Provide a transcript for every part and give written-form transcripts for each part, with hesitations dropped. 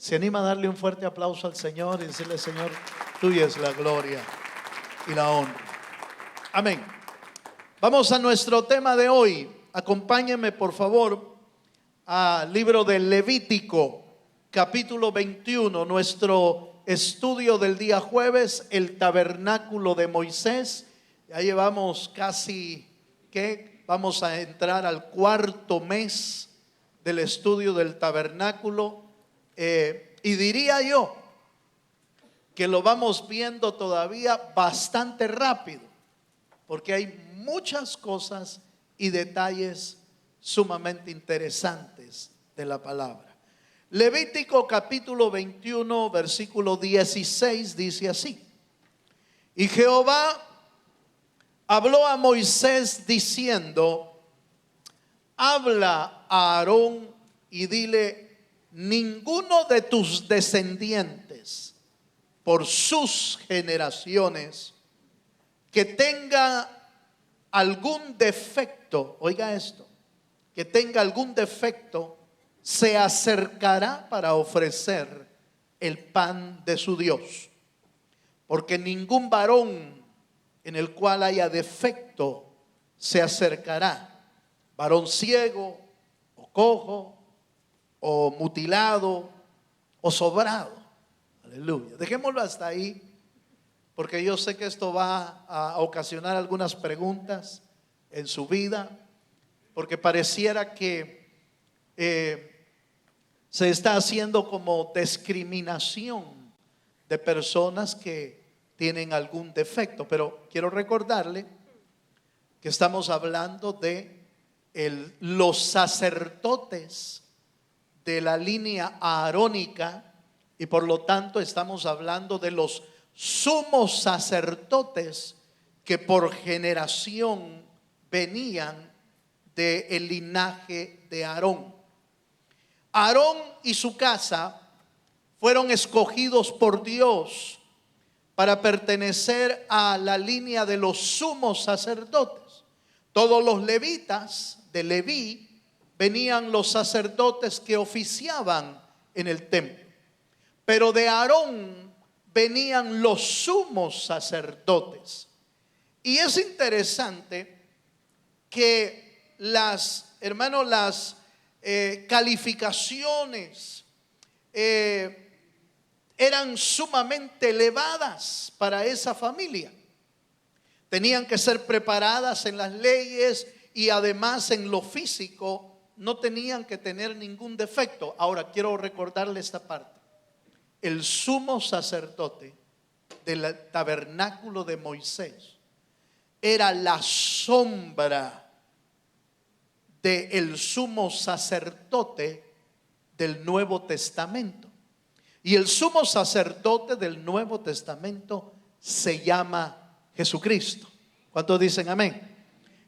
¿Se anima a darle un fuerte aplauso al Señor y decirle: Señor, tuya es la gloria y la honra? Amén. Vamos a nuestro tema de hoy. Acompáñenme por favor al libro del Levítico, capítulo 21, nuestro estudio del día jueves, el tabernáculo de Moisés. Ya llevamos casi, vamos a entrar al cuarto mes del estudio del tabernáculo, y diría yo que lo vamos viendo todavía bastante rápido, porque hay muchas cosas y detalles sumamente interesantes de la palabra. Levítico capítulo 21 versículo 16 dice así: y Jehová habló a Moisés diciendo: habla a Aarón y dile: ninguno de tus descendientes por sus generaciones que tenga algún defecto, oiga esto, que tenga algún defecto, se acercará para ofrecer el pan de su Dios. Porque ningún varón en el cual haya defecto se acercará, varón ciego o cojo o mutilado o sobrado. Aleluya. Dejémoslo hasta ahí, porque yo sé que esto va a ocasionar algunas preguntas en su vida, porque pareciera que se está haciendo como discriminación de personas que tienen algún defecto. Pero quiero recordarle que estamos hablando de los sacerdotes de la línea aarónica, y por lo tanto estamos hablando de los sumos sacerdotes que por generación venían del linaje de Aarón. Aarón y su casa fueron escogidos por Dios para pertenecer a la línea de los sumos sacerdotes. Todos los levitas de Leví venían los sacerdotes que oficiaban en el templo, pero de Aarón venían los sumos sacerdotes. Y es interesante que las calificaciones eran sumamente elevadas para esa familia. Tenían que ser preparadas en las leyes y además en lo físico no tenían que tener ningún defecto. Ahora quiero recordarle esta parte. El sumo sacerdote del tabernáculo de Moisés era la sombra del sumo sacerdote del Nuevo Testamento. Y el sumo sacerdote del Nuevo Testamento se llama Jesucristo. ¿Cuántos dicen amén?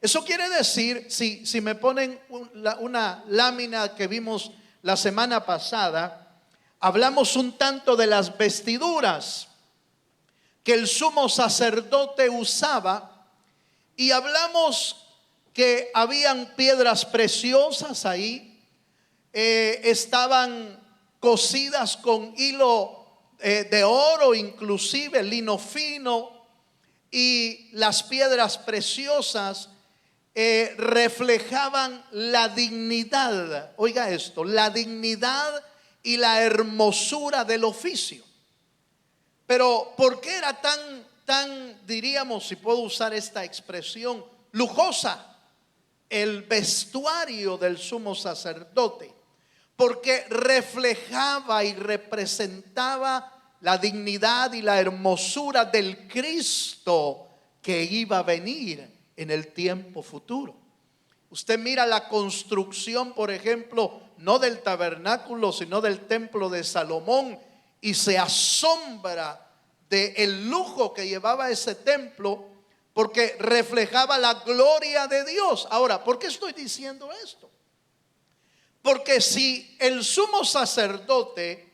Eso quiere decir, si me ponen una lámina que vimos la semana pasada, hablamos un tanto de las vestiduras que el sumo sacerdote usaba, y hablamos que habían piedras preciosas ahí, estaban cosidas con hilo de oro, inclusive lino fino, y las piedras preciosas reflejaban la dignidad, oiga esto, la dignidad y la hermosura del oficio. Pero ¿por qué era tan, diríamos, si puedo usar esta expresión, lujosa el vestuario del sumo sacerdote? Porque reflejaba y representaba la dignidad y la hermosura del Cristo que iba a venir en el tiempo futuro. Usted mira la construcción, por ejemplo, no del tabernáculo, sino del templo de Salomón, y se asombra del lujo que llevaba ese templo, porque reflejaba la gloria de Dios. Ahora, ¿por qué estoy diciendo esto? Porque si el sumo sacerdote,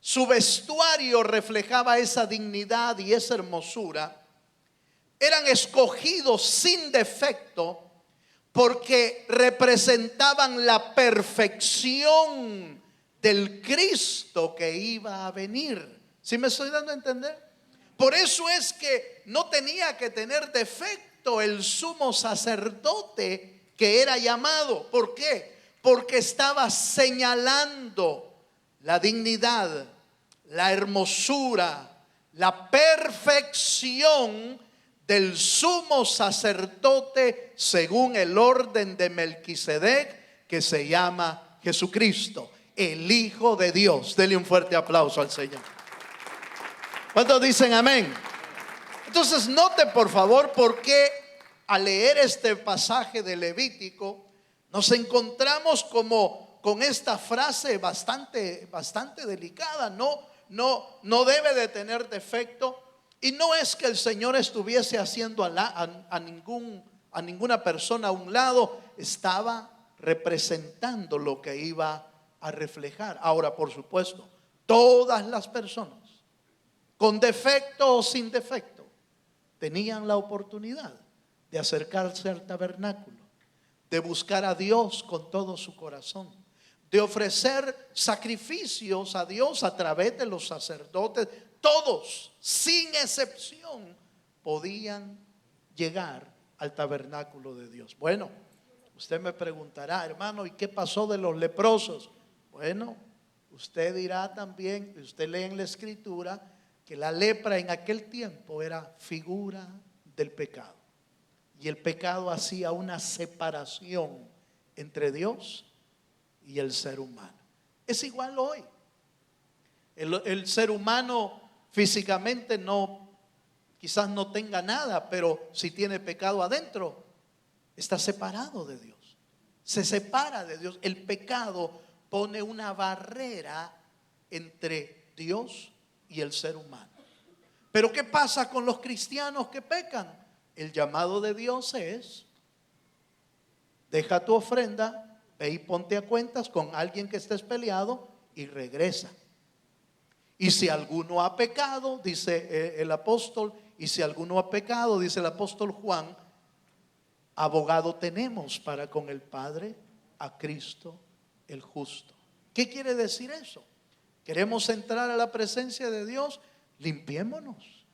su vestuario reflejaba esa dignidad y esa hermosura, eran escogidos sin defecto porque representaban la perfección del Cristo que iba a venir. ¿Sí me estoy dando a entender? Por eso es que no tenía que tener defecto el sumo sacerdote que era llamado. ¿Por qué? Porque estaba señalando la dignidad, la hermosura, la perfección del sumo sacerdote según el orden de Melquisedec, que se llama Jesucristo, el Hijo de Dios. Dele un fuerte aplauso al Señor. ¿Cuántos dicen amén? Entonces note por favor por qué al leer este pasaje de Levítico nos encontramos como con esta frase bastante delicada. No debe de tener defecto. Y no es que el Señor estuviese haciendo a ninguna persona a un lado. Estaba representando lo que iba a reflejar. Ahora, por supuesto, todas las personas, con defecto o sin defecto, tenían la oportunidad de acercarse al tabernáculo, de buscar a Dios con todo su corazón, de ofrecer sacrificios a Dios a través de los sacerdotes. Todos, sin excepción, podían llegar al tabernáculo de Dios. Bueno, usted me preguntará, hermano, ¿y qué pasó de los leprosos? Bueno, usted dirá también, usted lee en la Escritura, que la lepra en aquel tiempo era figura del pecado. Y el pecado hacía una separación entre Dios y el ser humano. Es igual hoy. El ser humano físicamente quizás no tenga nada, pero si tiene pecado adentro, está separado de Dios. Se separa de Dios. El pecado pone una barrera entre Dios y el ser humano. Pero ¿qué pasa con los cristianos que pecan? El llamado de Dios es: deja tu ofrenda, ve y ponte a cuentas con alguien que estés peleado y regresa. Y si alguno ha pecado, dice el apóstol, y si alguno ha pecado, dice el apóstol Juan, abogado tenemos para con el Padre, a Cristo el justo. ¿Qué quiere decir eso? ¿Queremos entrar a la presencia de Dios? Limpiémonos.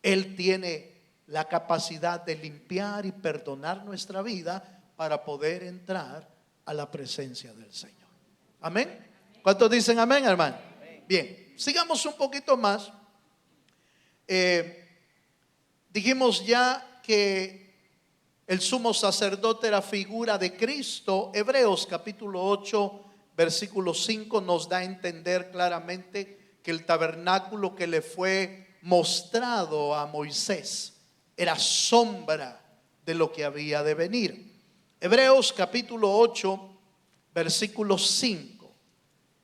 Él tiene la capacidad de limpiar y perdonar nuestra vida para poder entrar a la presencia del Señor. Amén. ¿Cuántos dicen amén, hermano? Bien, sigamos un poquito más. Dijimos ya que el sumo sacerdote era figura de Cristo. Hebreos capítulo 8 versículo 5 nos da a entender claramente que el tabernáculo que le fue mostrado a Moisés era sombra de lo que había de venir. Hebreos capítulo 8 versículo 5.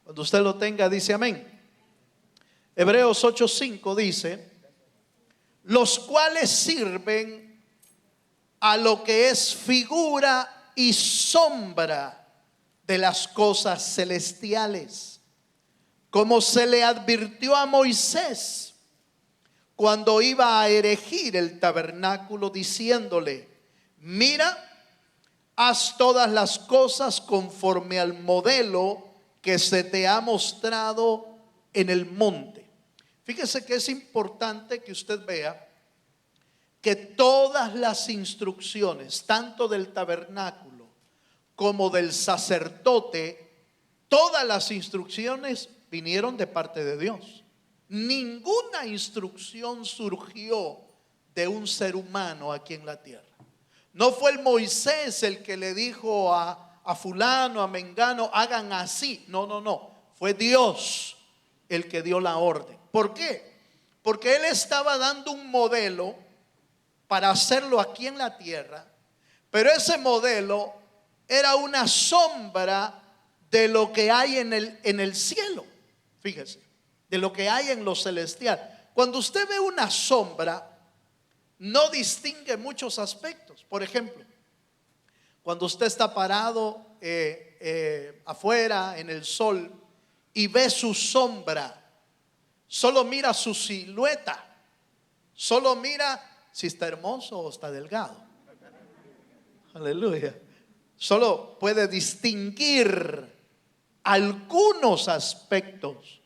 Cuando usted lo tenga dice amén. Hebreos 8:5 dice: los cuales sirven a lo que es figura y sombra de las cosas celestiales, como se le advirtió a Moisés cuando iba a erigir el tabernáculo, diciéndole: mira, haz todas las cosas conforme al modelo que se te ha mostrado en el monte. Fíjese que es importante que usted vea que todas las instrucciones, tanto del tabernáculo como del sacerdote, todas las instrucciones vinieron de parte de Dios. Ninguna instrucción surgió de un ser humano aquí en la tierra. No fue el Moisés el que le dijo a fulano, a mengano, hagan así. No. Fue Dios el que dio la orden. ¿Por qué? Porque Él estaba dando un modelo para hacerlo aquí en la tierra, pero ese modelo era una sombra de lo que hay en el cielo. Fíjese, de lo que hay en lo celestial. Cuando usted ve una sombra, no distingue muchos aspectos. Por ejemplo, cuando usted está parado afuera en el sol y ve su sombra, solo mira su silueta, solo mira si está hermoso o está delgado. Aleluya. Solo puede distinguir algunos aspectos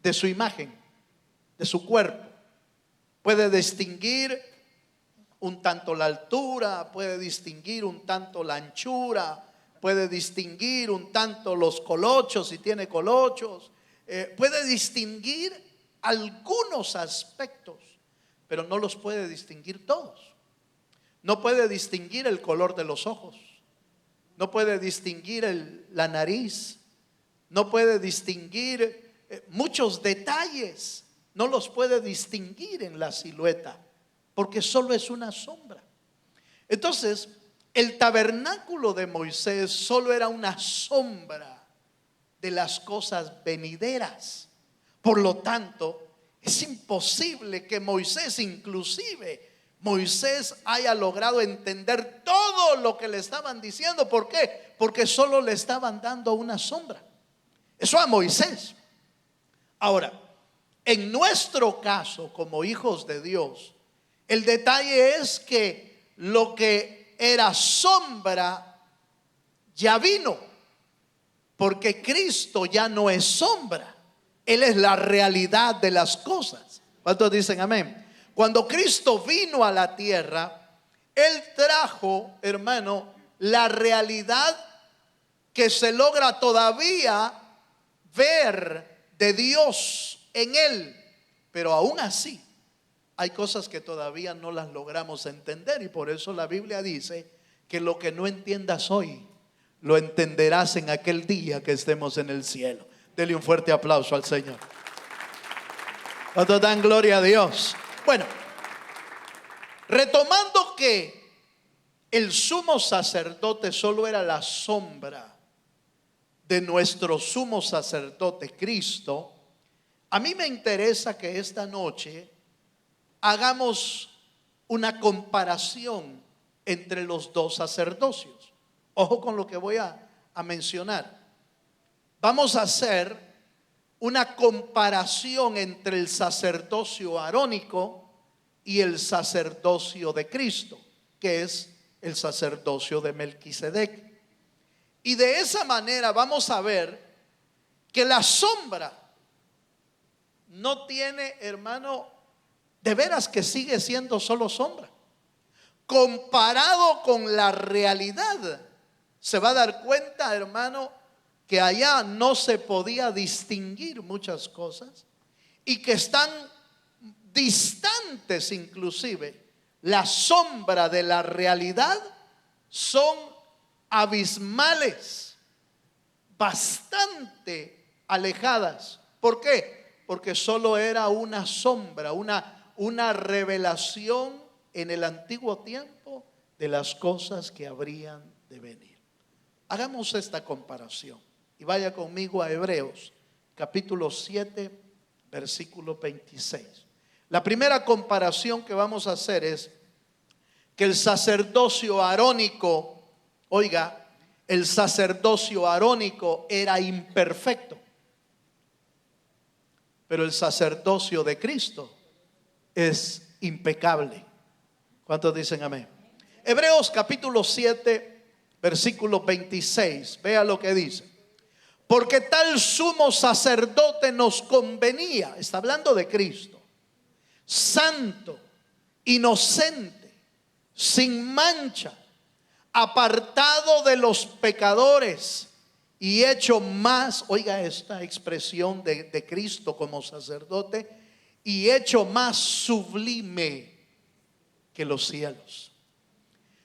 de su imagen, de su cuerpo. Puede distinguir un tanto la altura, puede distinguir un tanto la anchura, puede distinguir un tanto los colochos, si tiene colochos, puede distinguir algunos aspectos, pero no los puede distinguir todos. No puede distinguir el color de los ojos, no puede distinguir la nariz, no puede distinguir muchos detalles, no los puede distinguir en la silueta, porque solo es una sombra. Entonces, el tabernáculo de Moisés solo era una sombra de las cosas venideras. Por lo tanto, es imposible que Moisés haya logrado entender todo lo que le estaban diciendo. ¿Por qué? Porque solo le estaban dando una sombra. Eso a Moisés. Ahora, en nuestro caso, como hijos de Dios, el detalle es que lo que era sombra ya vino, porque Cristo ya no es sombra, Él es la realidad de las cosas. ¿Cuántos dicen amén? Cuando Cristo vino a la tierra, Él trajo, hermano, la realidad que se logra todavía ver de Dios en Él, pero aún así hay cosas que todavía no las logramos entender, y por eso la Biblia dice que lo que no entiendas hoy lo entenderás en aquel día que estemos en el cielo. Dele un fuerte aplauso al Señor. ¿Cuántos dan gloria a Dios? Bueno, retomando que el sumo sacerdote solo era la sombra de nuestro sumo sacerdote Cristo, a mí me interesa que esta noche hagamos una comparación entre los dos sacerdocios. Ojo con lo que voy a mencionar. Vamos a hacer una comparación entre el sacerdocio arónico y el sacerdocio de Cristo, que es el sacerdocio de Melquisedec. Y de esa manera vamos a ver que la sombra no tiene, hermano, de veras que sigue siendo solo sombra. Comparado con la realidad, se va a dar cuenta, hermano, que allá no se podía distinguir muchas cosas y que están distantes inclusive. La sombra de la realidad son abismales, bastante alejadas. ¿Por qué? Porque solo era una sombra, una revelación en el antiguo tiempo de las cosas que habrían de venir. Hagamos esta comparación y vaya conmigo a Hebreos capítulo 7 versículo 26. La primera comparación que vamos a hacer es que el sacerdocio arónico, oiga, el sacerdocio arónico era imperfecto, pero el sacerdocio de Cristo es impecable. ¿Cuántos dicen amén? Hebreos capítulo 7 versículo 26. Vea lo que dice: porque tal sumo sacerdote nos convenía, está hablando de Cristo, santo, inocente, sin mancha, apartado de los pecadores y hecho más, oiga esta expresión de Cristo como sacerdote, y hecho más sublime que los cielos.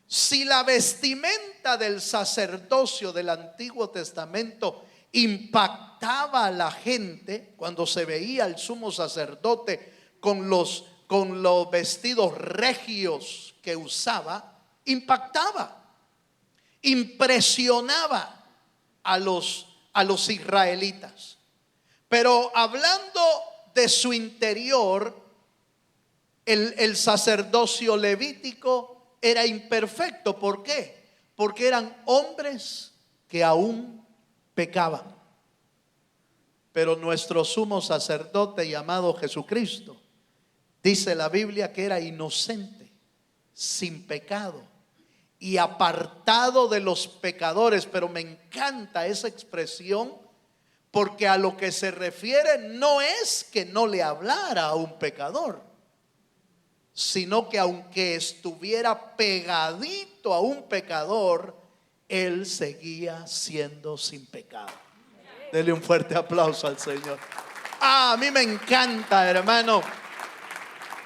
Si la vestimenta del sacerdocio del Antiguo Testamento impactaba a la gente cuando se veía al sumo sacerdote con los vestidos regios que usaba, impactaba, impresionaba a los israelitas. Pero hablando de su interior, el sacerdocio levítico era imperfecto. ¿Por qué? Porque eran hombres que aún pecaban. Pero nuestro sumo sacerdote llamado Jesucristo, dice la Biblia que era inocente, sin pecado y apartado de los pecadores. Pero me encanta esa expresión porque a lo que se refiere no es que no le hablara a un pecador, sino que aunque estuviera pegadito a un pecador, él seguía siendo sin pecado. Dele un fuerte aplauso al Señor. A mí me encanta, hermano,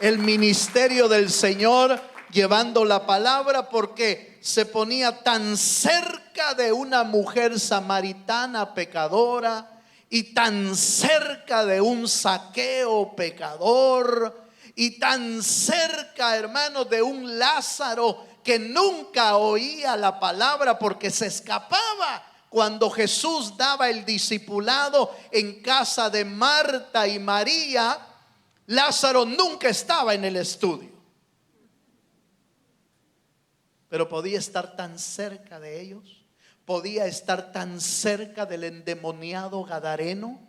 el ministerio del Señor llevando la palabra, porque se ponía tan cerca de una mujer samaritana pecadora y tan cerca de un Zaqueo pecador y tan cerca, hermano, de un Lázaro que nunca oía la palabra porque se escapaba. Cuando Jesús daba el discipulado en casa de Marta y María, Lázaro nunca estaba en el estudio, pero podía estar tan cerca de ellos, podía estar tan cerca del endemoniado gadareno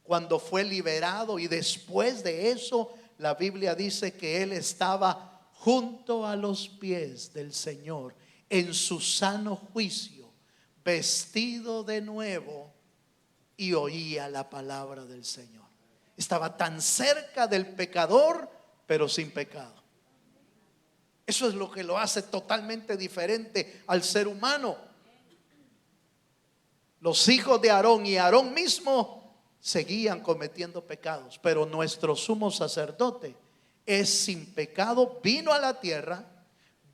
cuando fue liberado, y después de eso la Biblia dice que él estaba junto a los pies del Señor en su sano juicio, vestido de nuevo, y oía la palabra del Señor. Estaba tan cerca del pecador, pero sin pecado. Eso es lo que lo hace totalmente diferente al ser humano. Los hijos de Aarón y Aarón mismo seguían cometiendo pecados, pero nuestro sumo sacerdote es sin pecado, vino a la tierra,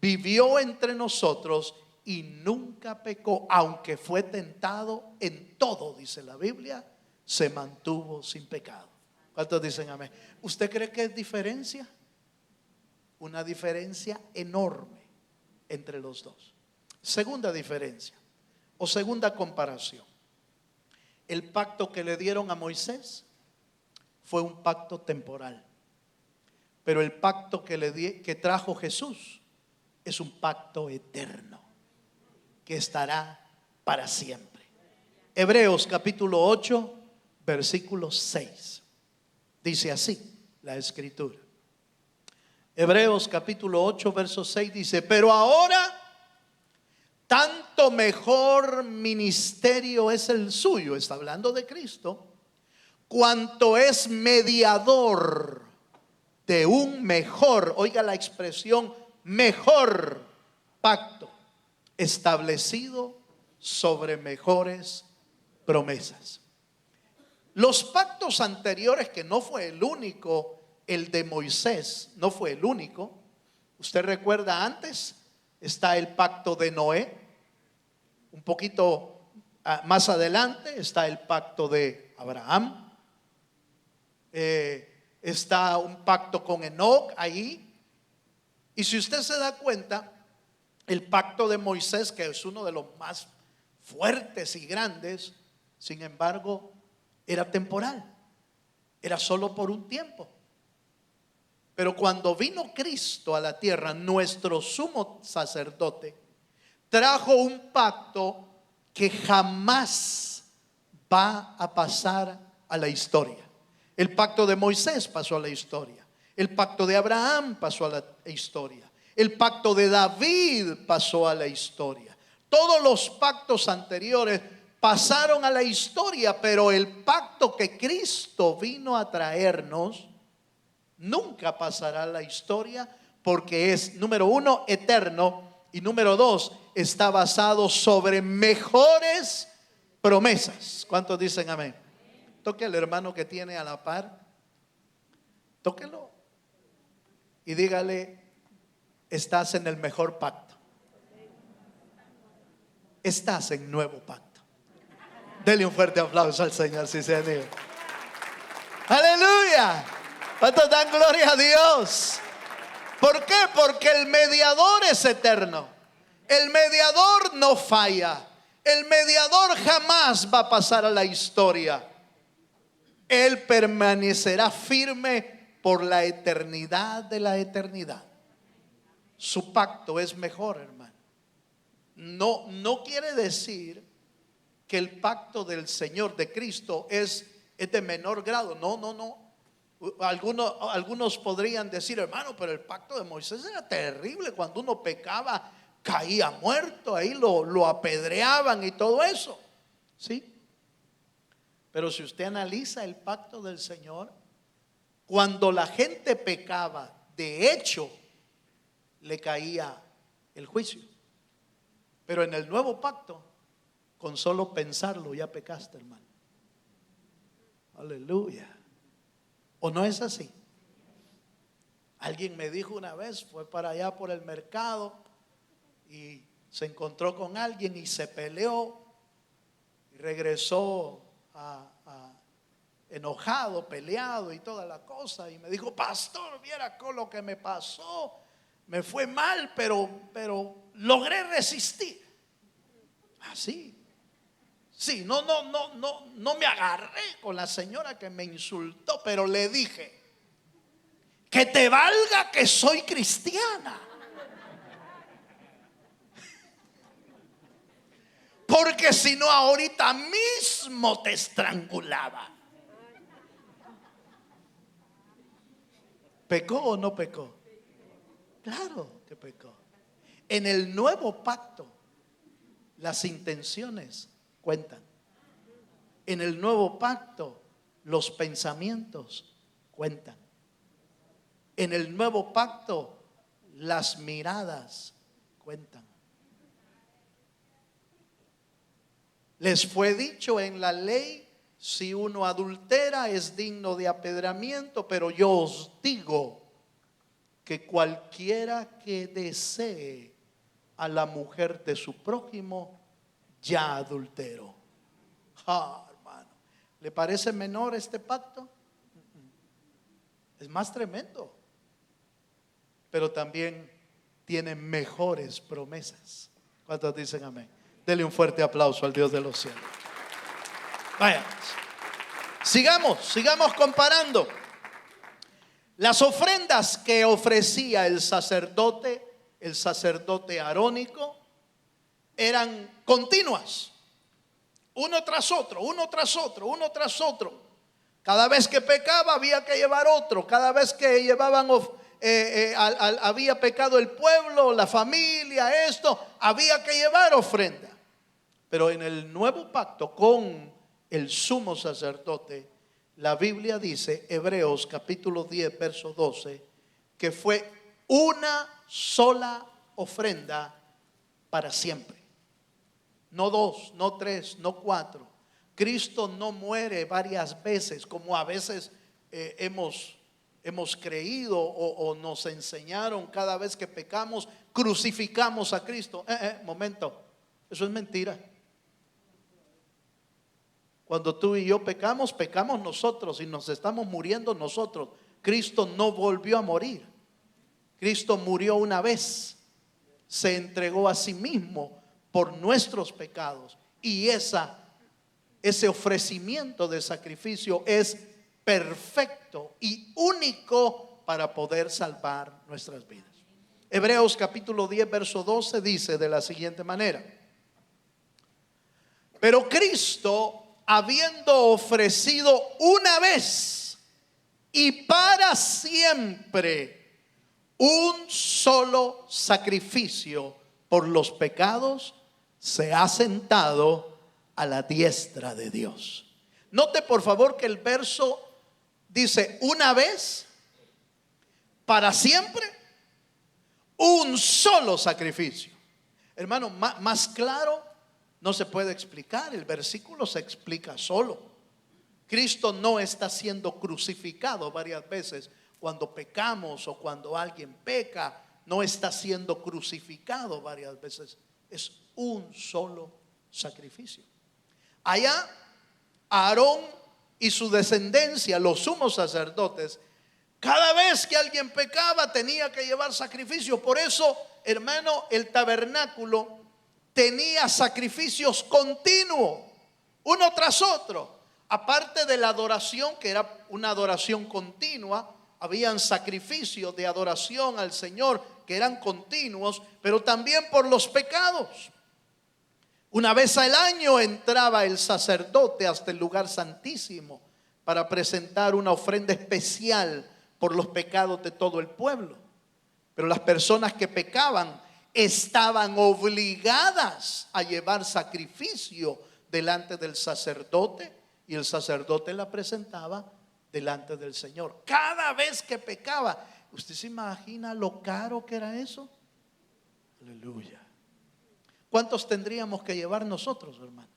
vivió entre nosotros y nunca pecó, aunque fue tentado en todo, dice la Biblia, se mantuvo sin pecado. ¿Cuántos dicen amén? ¿Usted cree que es diferencia? Una diferencia enorme entre los dos. Segunda diferencia o segunda comparación: el pacto que le dieron a Moisés fue un pacto temporal, pero el pacto que trajo Jesús es un pacto eterno que estará para siempre. Hebreos capítulo 8 versículo 6 dice así la escritura. Hebreos capítulo 8 verso 6 dice: pero ahora tanto mejor ministerio es el suyo, está hablando de Cristo, cuanto es mediador de un mejor, oiga la expresión, mejor pacto, establecido sobre mejores promesas. Los pactos anteriores, que no fue el único, el de Moisés no fue el único. Usted recuerda, antes está el pacto de Noé. Un poquito más adelante está el pacto de Abraham. Está un pacto con Enoc ahí. Y si usted se da cuenta, el pacto de Moisés, que es uno de los más fuertes y grandes, sin embargo, era temporal, era solo por un tiempo. Pero cuando vino Cristo a la tierra, nuestro sumo sacerdote trajo un pacto que jamás va a pasar a la historia. El pacto de Moisés pasó a la historia, el pacto de Abraham pasó a la historia, el pacto de David pasó a la historia. Todos los pactos anteriores pasaron a la historia, pero el pacto que Cristo vino a traernos nunca pasará a la historia, porque es, número uno, eterno, y número dos, está basado sobre mejores promesas. ¿Cuántos dicen amén? Toque al hermano que tiene a la par, tóquelo y dígale: estás en el mejor pacto, estás en nuevo pacto. Dele un fuerte aplauso al Señor si se anima. Aleluya. ¿Cuántos dan gloria a Dios? ¿Por qué? Porque el mediador es eterno. El mediador no falla. El mediador jamás va a pasar a la historia. Él permanecerá firme por la eternidad de la eternidad. Su pacto es mejor, hermano. No quiere decir que el pacto del Señor, de Cristo, es de menor grado. No. Algunos podrían decir: hermano, pero el pacto de Moisés era terrible. Cuando uno pecaba, caía muerto. Ahí lo apedreaban y todo eso. ¿Sí? Pero si usted analiza el pacto del Señor, cuando la gente pecaba, de hecho, le caía el juicio. Pero en el nuevo pacto, con solo pensarlo ya pecaste, hermano. Aleluya. ¿O no es así? Alguien me dijo una vez, fue para allá por el mercado y se encontró con alguien y se peleó y regresó enojado, peleado y toda la cosa, y me dijo: pastor, viera con lo que me pasó, me fue mal, pero logré resistir. Así. Sí, no me agarré con la señora que me insultó, pero le dije: que te valga que soy cristiana. Porque si no, ahorita mismo te estrangulaba. ¿Pecó o no pecó? Claro que pecó. En el nuevo pacto, las intenciones cuentan. En el nuevo pacto, los pensamientos cuentan. En el nuevo pacto, las miradas cuentan. Les fue dicho en la ley: si uno adultera es digno de apedreamiento, pero yo os digo que cualquiera que desee a la mujer de su prójimo ya adulteró. Hermano, ¿le parece menor este pacto? Es más tremendo, pero también tiene mejores promesas. ¿Cuántos dicen amén? Dele un fuerte aplauso al Dios de los cielos. Vaya, sigamos comparando. Las ofrendas que ofrecía el sacerdote arónico, eran continuas, uno tras otro. Cada vez que pecaba había que llevar otro. Cada vez que llevaban había pecado el pueblo, la familia, esto, había que llevar ofrenda. Pero en el nuevo pacto con el sumo sacerdote, la Biblia dice, Hebreos capítulo 10 verso 12, que fue una sola ofrenda para siempre. No dos, no tres, no cuatro. Cristo no muere varias veces como a veces hemos creído o nos enseñaron. Cada vez que pecamos crucificamos a Cristo. Momento, eso es mentira. Cuando tú y yo pecamos nosotros y nos estamos muriendo nosotros. Cristo no volvió a morir. Cristo murió una vez, se entregó a sí mismo por nuestros pecados, y ese ofrecimiento de sacrificio es perfecto y único para poder salvar nuestras vidas. Hebreos capítulo 10 verso 12 dice de la siguiente manera: pero Cristo, habiendo ofrecido una vez y para siempre un solo sacrificio por los pecados, se ha sentado a la diestra de Dios. Note por favor que el verso dice una vez, para siempre, un solo sacrificio. Hermano, más claro no se puede explicar. El versículo se explica solo. Cristo no está siendo crucificado varias veces. Cuando pecamos o cuando alguien peca, no está siendo crucificado varias veces. Es un solo sacrificio. Allá, Aarón y su descendencia, los sumos sacerdotes, cada vez que alguien pecaba tenía que llevar sacrificio. Por eso, hermano, el tabernáculo tenía sacrificios continuos, uno tras otro. Aparte de la adoración, que era una adoración continua, habían sacrificios de adoración al Señor que eran continuos, pero también por los pecados. Una vez al año entraba el sacerdote hasta el lugar santísimo para presentar una ofrenda especial por los pecados de todo el pueblo. Pero las personas que pecaban estaban obligadas a llevar sacrificio delante del sacerdote y el sacerdote la presentaba delante del Señor. Cada vez que pecaba, ¿usted se imagina lo caro que era eso? Aleluya. ¿Cuántos tendríamos que llevar nosotros, hermano?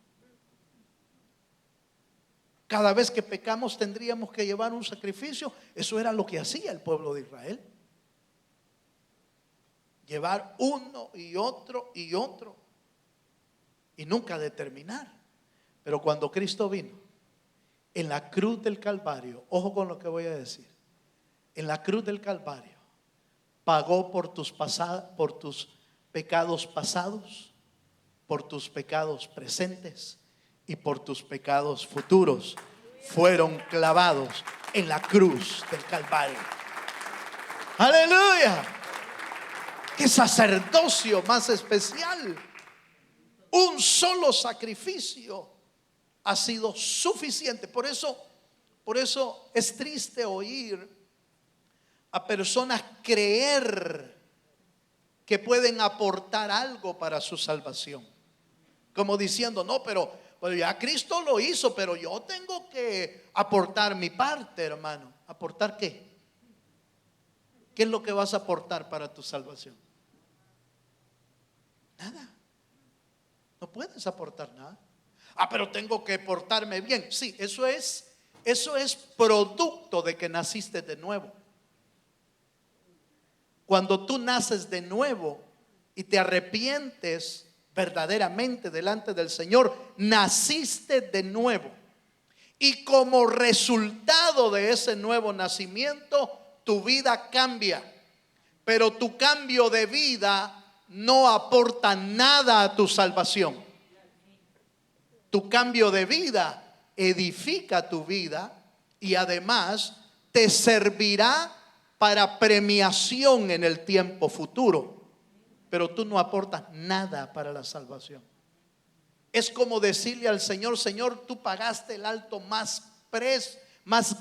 Cada vez que pecamos tendríamos que llevar un sacrificio. Eso era lo que hacía el pueblo de Israel. Llevar uno y otro y otro, y nunca determinar. Pero cuando Cristo vino en la cruz del Calvario, ojo con lo que voy a decir, en la cruz del Calvario pagó por tus pecados pasados, por tus pecados presentes y por tus pecados futuros. Fueron clavados en la cruz del Calvario. Aleluya. Qué sacerdocio más especial. Un solo sacrificio ha sido suficiente. Por eso es triste oír a personas creer que pueden aportar algo para su salvación, como diciendo: no, pero ya Cristo lo hizo, pero yo tengo que aportar mi parte, hermano. ¿Aportar qué? ¿Qué es lo que vas a aportar para tu salvación? Nada. No puedes aportar nada. Pero tengo que portarme bien. Sí, eso es producto de que naciste de nuevo. Cuando tú naces de nuevo y te arrepientes verdaderamente delante del Señor, naciste de nuevo. Y como resultado de ese nuevo nacimiento, tu vida cambia. Pero tu cambio de vida no aporta nada a tu salvación. Tu cambio de vida edifica tu vida y además te servirá para premiación en el tiempo futuro. Pero tú no aportas nada para la salvación. Es como decirle al Señor: Señor, tú pagaste el alto más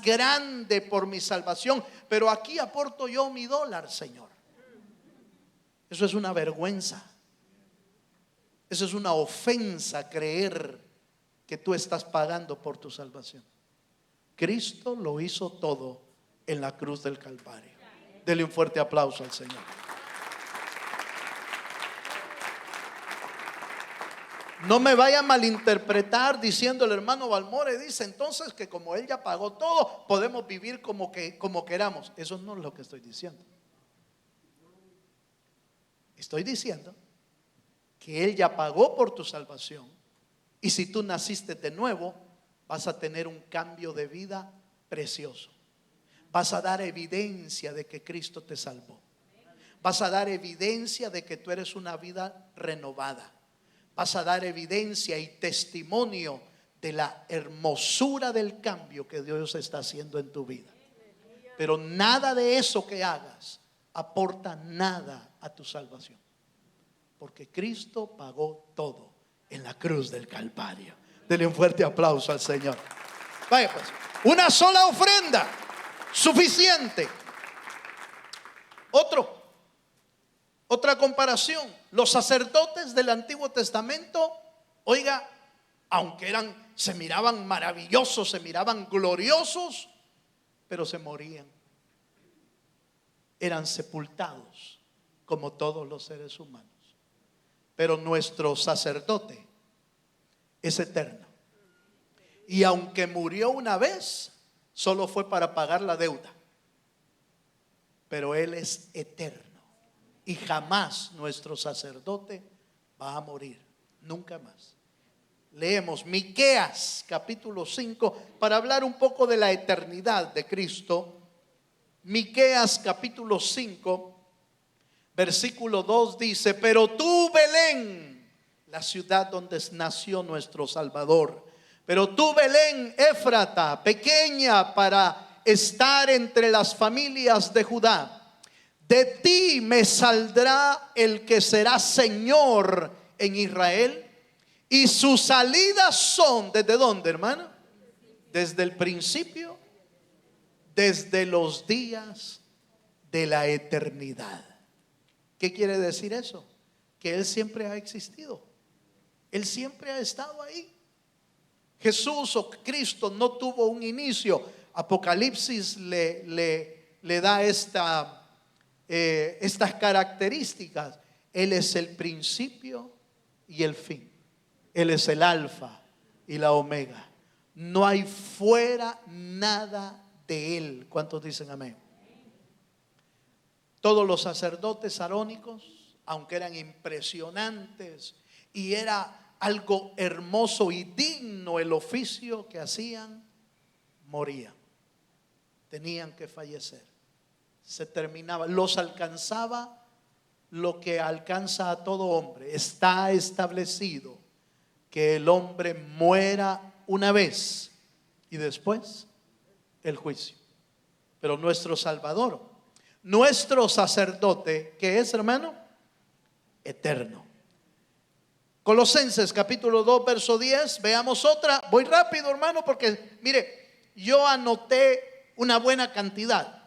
grande por mi salvación, pero aquí aporto yo mi dólar, Señor. Eso es una vergüenza. Eso es una ofensa, creer que tú estás pagando por tu salvación. Cristo lo hizo todo en la cruz del Calvario. Dele un fuerte aplauso al Señor. No me vaya a malinterpretar diciendo el hermano Balmore, dice entonces que como él ya pagó todo, podemos vivir como queramos. Eso no es lo que estoy diciendo. Estoy diciendo que él ya pagó por tu salvación, y si tú naciste de nuevo, vas a tener un cambio de vida precioso. Vas a dar evidencia de que Cristo te salvó. Vas a dar evidencia de que tú eres una vida renovada. Vas a dar evidencia y testimonio de la hermosura del cambio que Dios está haciendo en tu vida. Pero nada de eso que hagas aporta nada a tu salvación, porque Cristo pagó todo en la cruz del Calvario. Dele un fuerte aplauso al Señor. Vaya pues, una sola ofrenda, suficiente. Otra comparación: los sacerdotes del Antiguo Testamento, oiga, aunque se miraban maravillosos, se miraban gloriosos, pero se morían. Eran sepultados como todos los seres humanos. Pero nuestro sacerdote es eterno. Y aunque murió una vez, solo fue para pagar la deuda. Pero Él es eterno. Y jamás nuestro sacerdote va a morir. Nunca más. Leemos Miqueas capítulo 5 para hablar un poco de la eternidad de Cristo. Miqueas capítulo 5 versículo 2 dice: pero tú, Belén, la ciudad donde nació nuestro Salvador, pero tú, Belén, Éfrata, pequeña para estar entre las familias de Judá, de ti me saldrá el que será Señor en Israel, y sus salidas son, ¿desde dónde, hermano? Desde el principio, desde los días de la eternidad. ¿Qué quiere decir eso? Que Él siempre ha existido. Él siempre ha estado ahí. Jesús o Cristo no tuvo un inicio. Apocalipsis le da estas características. Él es el principio y el fin. Él es el alfa y la omega. No hay fuera nada de Él. ¿Cuántos dicen amén? Todos los sacerdotes arónicos, aunque eran impresionantes y era algo hermoso y digno el oficio que hacían, morían, tenían que fallecer, se terminaba, los alcanzaba lo que alcanza a todo hombre. Está establecido que el hombre muera una vez y después el juicio. Pero nuestro Salvador, nuestro sacerdote, ¿qué es, hermano? Eterno. Colosenses capítulo 2 verso 10. Veamos otra. Voy rápido, hermano, porque mire, yo anoté una buena cantidad,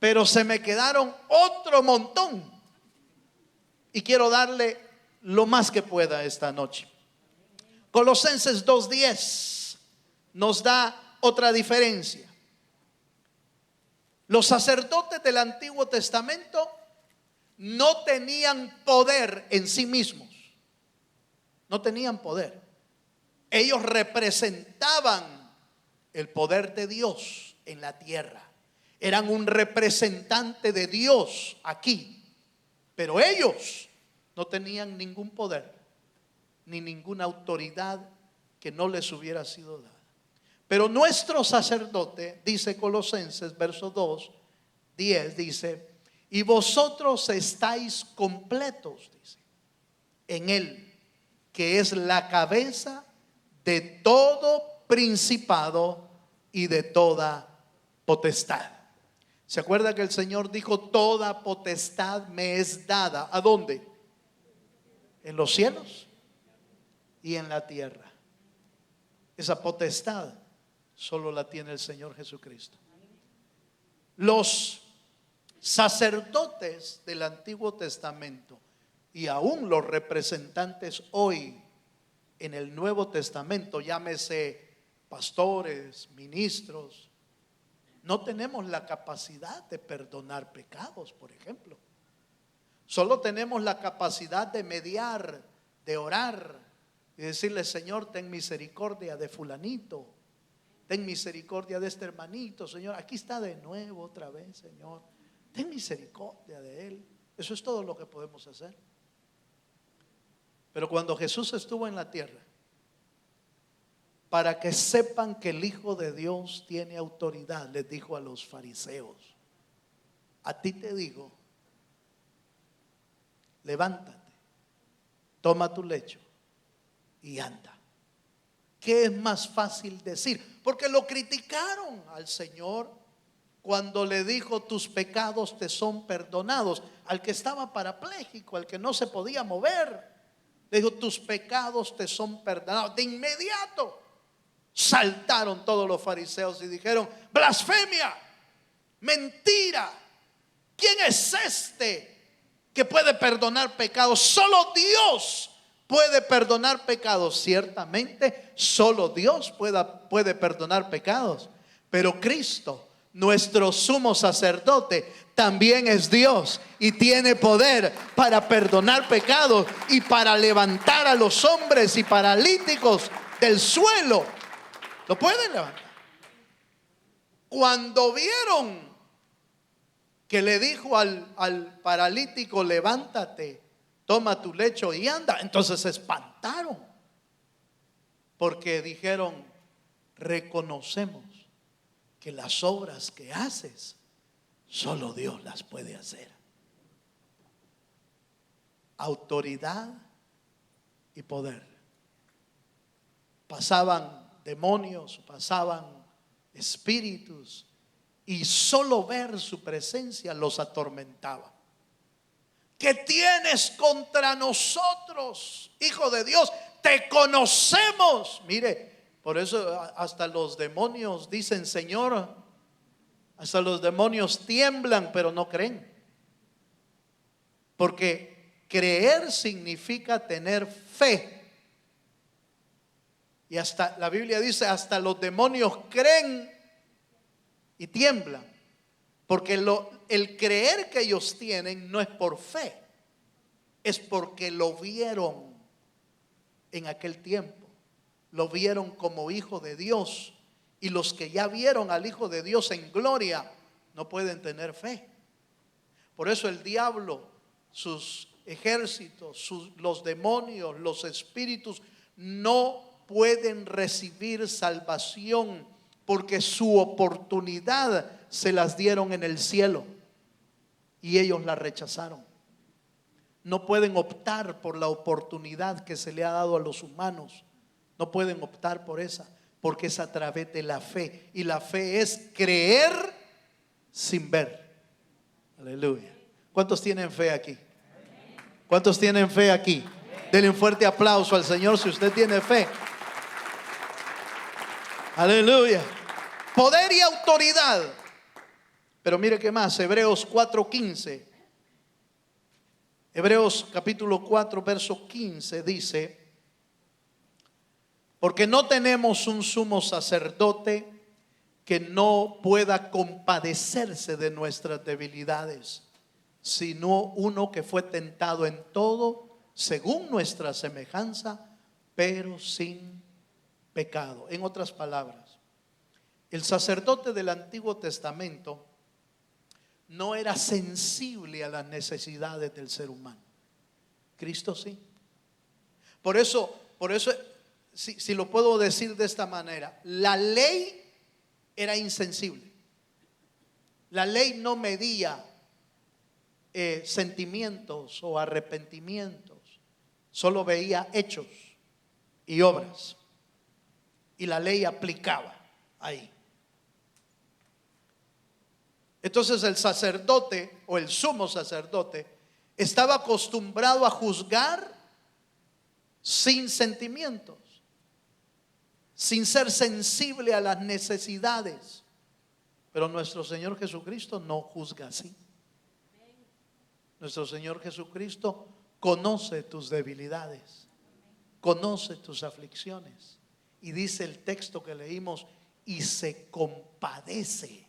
pero se me quedaron otro montón y quiero darle lo más que pueda esta noche. Colosenses 2:10 nos da otra diferencia. Los sacerdotes del Antiguo Testamento no tenían poder en sí mismos. No tenían poder. Ellos representaban el poder de Dios en la tierra. Eran un representante de Dios aquí. Pero ellos no tenían ningún poder ni ninguna autoridad que no les hubiera sido dada. Pero nuestro sacerdote, dice Colosenses verso 2:10, dice: y vosotros estáis completos, dice, en Él, que es la cabeza de todo principado y de toda potestad. ¿Se acuerda que el Señor dijo: toda potestad me es dada? ¿A dónde? En los cielos y en la tierra. Esa potestad solo la tiene el Señor Jesucristo. Los sacerdotes del Antiguo Testamento y aún los representantes hoy en el Nuevo Testamento, llámese pastores, ministros, no tenemos la capacidad de perdonar pecados, por ejemplo. Solo tenemos la capacidad de mediar, de orar y decirle: Señor, ten misericordia de fulanito, ten misericordia de este hermanito, Señor, aquí está de nuevo otra vez, Señor, ten misericordia de él. Eso es todo lo que podemos hacer. Pero cuando Jesús estuvo en la tierra, para que sepan que el Hijo de Dios tiene autoridad, les dijo a los fariseos: a ti te digo, levántate, toma tu lecho y anda. ¿Qué es más fácil decir? Porque lo criticaron al Señor cuando le dijo: tus pecados te son perdonados. Al que estaba parapléjico, al que no se podía mover, le dijo: tus pecados te son perdonados. De inmediato saltaron todos los fariseos y dijeron: blasfemia, mentira, ¿quién es este que puede perdonar pecados? Solo Dios puede perdonar pecados. Ciertamente solo Dios puede perdonar pecados, pero Cristo, nuestro sumo sacerdote, también es Dios y tiene poder para perdonar pecados y para levantar a los hombres y paralíticos del suelo. Lo pueden levantar. Cuando vieron que le dijo al paralítico: levántate, toma tu lecho y anda, entonces se espantaron, porque dijeron: reconocemos que las obras que haces solo Dios las puede hacer. Autoridad y poder. Pasaban demonios, pasaban espíritus, y solo ver su presencia los atormentaba. ¿Qué tienes contra nosotros, Hijo de Dios? Te conocemos. Mire, por eso hasta los demonios dicen Señor. Hasta los demonios tiemblan, pero no creen. Porque creer significa tener fe. Y hasta la Biblia dice, hasta los demonios creen y tiemblan. Porque el creer que ellos tienen no es por fe, es porque lo vieron en aquel tiempo. Lo vieron como hijo de Dios. Y los que ya vieron al Hijo de Dios en gloria no pueden tener fe. Por eso el diablo, sus ejércitos, los demonios, los espíritus no pueden recibir salvación, porque su oportunidad se las dieron en el cielo y ellos la rechazaron. No pueden optar por la oportunidad que se le ha dado a los humanos. No pueden optar por esa, porque es a través de la fe. Y la fe es creer sin ver. Aleluya. ¿Cuántos tienen fe aquí? ¿Cuántos tienen fe aquí? Denle un fuerte aplauso al Señor si usted tiene fe. Aleluya. Poder y autoridad. Pero mire qué más, Hebreos 4:15. Hebreos capítulo 4 verso 15 dice: porque no tenemos un sumo sacerdote que no pueda compadecerse de nuestras debilidades, sino uno que fue tentado en todo según nuestra semejanza, pero sin pecado. En otras palabras, el sacerdote del Antiguo Testamento no era sensible a las necesidades del ser humano. Cristo sí. Por eso, si lo puedo decir de esta manera, la ley era insensible. La ley no medía sentimientos o arrepentimientos, solo veía hechos y obras, y la ley aplicaba ahí. Entonces el sacerdote o el sumo sacerdote estaba acostumbrado a juzgar sin sentimientos, sin ser sensible a las necesidades. Pero nuestro Señor Jesucristo no juzga así. Nuestro Señor Jesucristo conoce tus debilidades, conoce tus aflicciones. Y dice el texto que leímos, y se compadece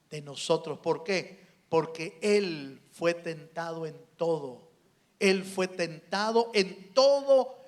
de nosotros. ¿Por qué? Porque Él fue tentado en todo. Él fue tentado en todo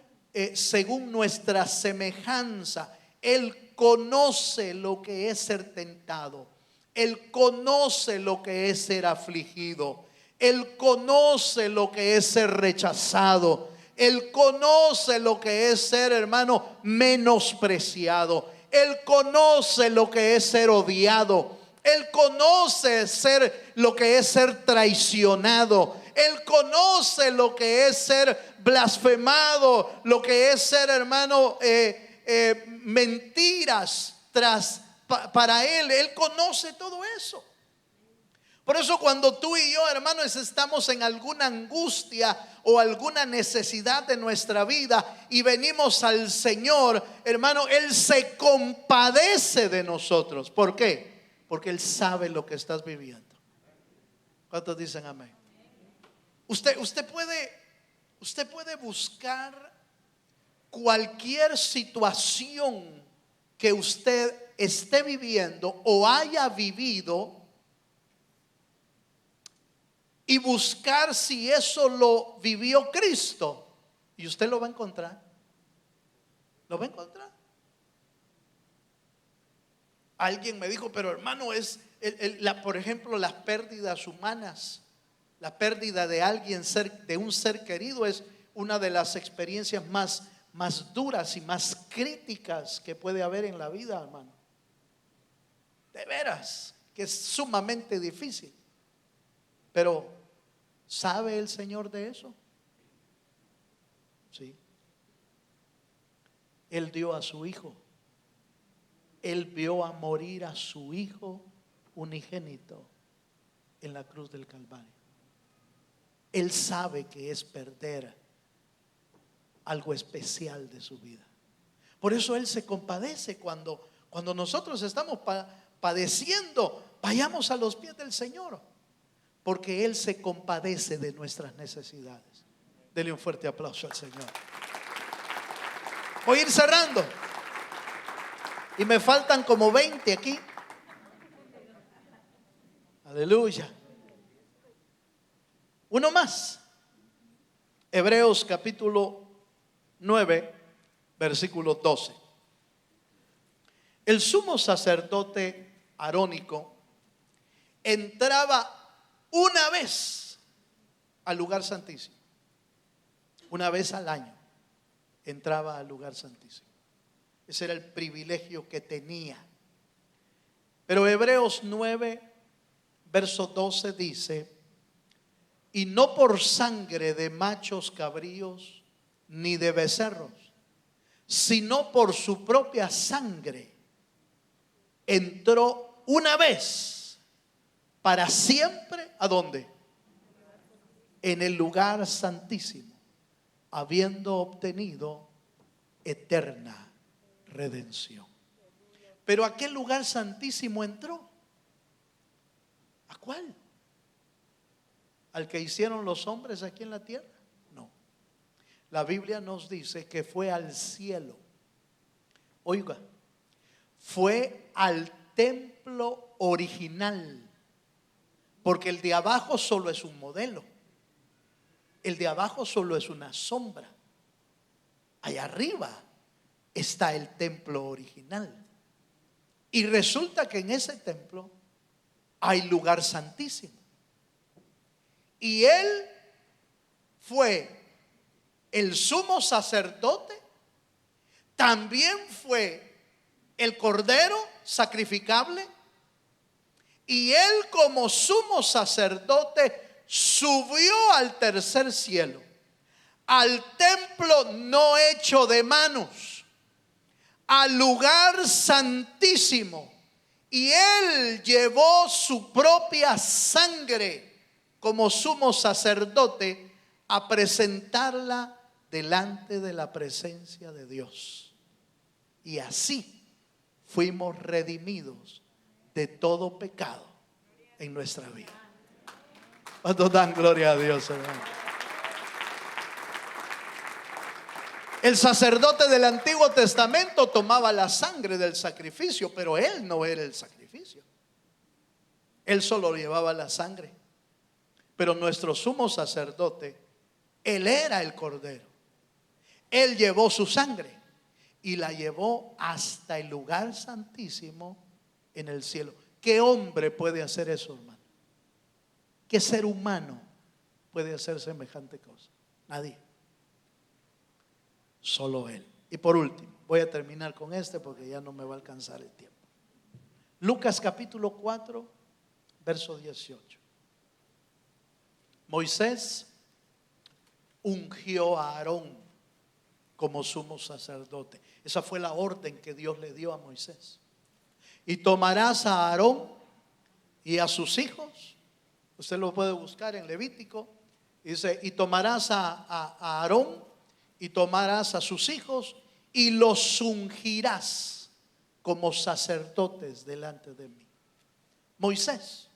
según nuestra semejanza. Él conoce lo que es ser tentado. Él conoce lo que es ser afligido. Él conoce lo que es ser rechazado. Él conoce lo que es ser, hermano, menospreciado. Él conoce lo que es ser odiado. Él conoce lo que es ser traicionado. Él conoce lo que es ser blasfemado, lo que es ser, hermano, mentiras para Él. Él conoce todo eso. Por eso cuando tú y yo, hermanos, estamos en alguna angustia o alguna necesidad de nuestra vida y venimos al Señor, hermano, Él se compadece de nosotros. ¿Por qué? Porque Él sabe lo que estás viviendo. ¿Cuántos dicen amén? Usted puede buscar cualquier situación que usted esté viviendo o haya vivido y buscar si eso lo vivió Cristo, y usted lo va a encontrar. Lo va a encontrar. Alguien me dijo, pero hermano, por ejemplo, las pérdidas humanas, la pérdida de alguien, de un ser querido, es una de las experiencias más duras y más críticas que puede haber en la vida, hermano. De veras, que es sumamente difícil. Pero ¿sabe el Señor de eso? Sí. Él dio a su Hijo. Él vio a morir a su Hijo unigénito en la cruz del Calvario. Él sabe que es perder algo especial de su vida. Por eso Él se compadece cuando nosotros estamos padeciendo. Vayamos a los pies del Señor, porque Él se compadece de nuestras necesidades. Dele un fuerte aplauso al Señor. Voy a ir cerrando. Y me faltan como 20 aquí. Aleluya. Uno más. Hebreos capítulo 9, versículo 12. El sumo sacerdote arónico entraba una vez al lugar santísimo. Una vez al año entraba al lugar santísimo. Ese era el privilegio que tenía. Pero Hebreos 9, verso 12 dice: y no por sangre de machos cabríos ni de becerros, sino por su propia sangre entró una vez para siempre. ¿A dónde? En el lugar santísimo, habiendo obtenido eterna redención. Pero ¿a qué lugar santísimo entró? ¿A cuál? ¿Al que hicieron los hombres aquí en la tierra? No. La Biblia nos dice que fue al cielo. Oiga, fue al templo original. Porque el de abajo solo es un modelo. El de abajo solo es una sombra. Allá arriba está el templo original. Y resulta que en ese templo hay lugar santísimo. Y él fue el sumo sacerdote, también fue el cordero sacrificable, y él como sumo sacerdote subió al tercer cielo, al templo no hecho de manos, al lugar santísimo, y él llevó su propia sangre como sumo sacerdote a presentarla delante de la presencia de Dios. Y así fuimos redimidos de todo pecado en nuestra vida. ¿Cuántos dan gloria a Dios, hermano? El sacerdote del Antiguo Testamento tomaba la sangre del sacrificio, pero él no era el sacrificio. Él solo llevaba la sangre. Pero nuestro sumo sacerdote, él era el cordero. Él llevó su sangre y la llevó hasta el lugar santísimo en el cielo. ¿Qué hombre puede hacer eso, hermano? ¿Qué ser humano puede hacer semejante cosa? Nadie. Solo él. Y por último, voy a terminar con este porque ya no me va a alcanzar el tiempo. Lucas capítulo 4, verso 18. Moisés ungió a Aarón como sumo sacerdote. Esa fue la orden que Dios le dio a Moisés. Y tomarás a Aarón y a sus hijos. Usted lo puede buscar en Levítico. Dice: y tomarás a Aarón y tomarás a sus hijos y los ungirás como sacerdotes delante de mí. Moisés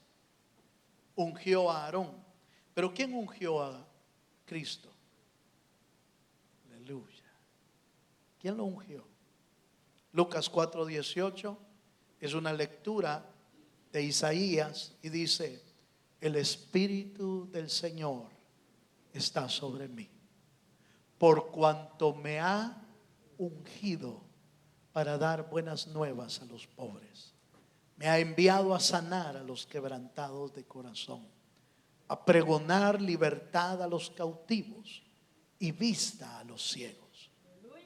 ungió a Aarón. Pero ¿quién ungió a Cristo? Aleluya. ¿Quién lo ungió? Lucas 4:18 es una lectura de Isaías y dice: el Espíritu del Señor está sobre mí, por cuanto me ha ungido para dar buenas nuevas a los pobres. Me ha enviado a sanar a los quebrantados de corazón, a pregonar libertad a los cautivos y vista a los ciegos,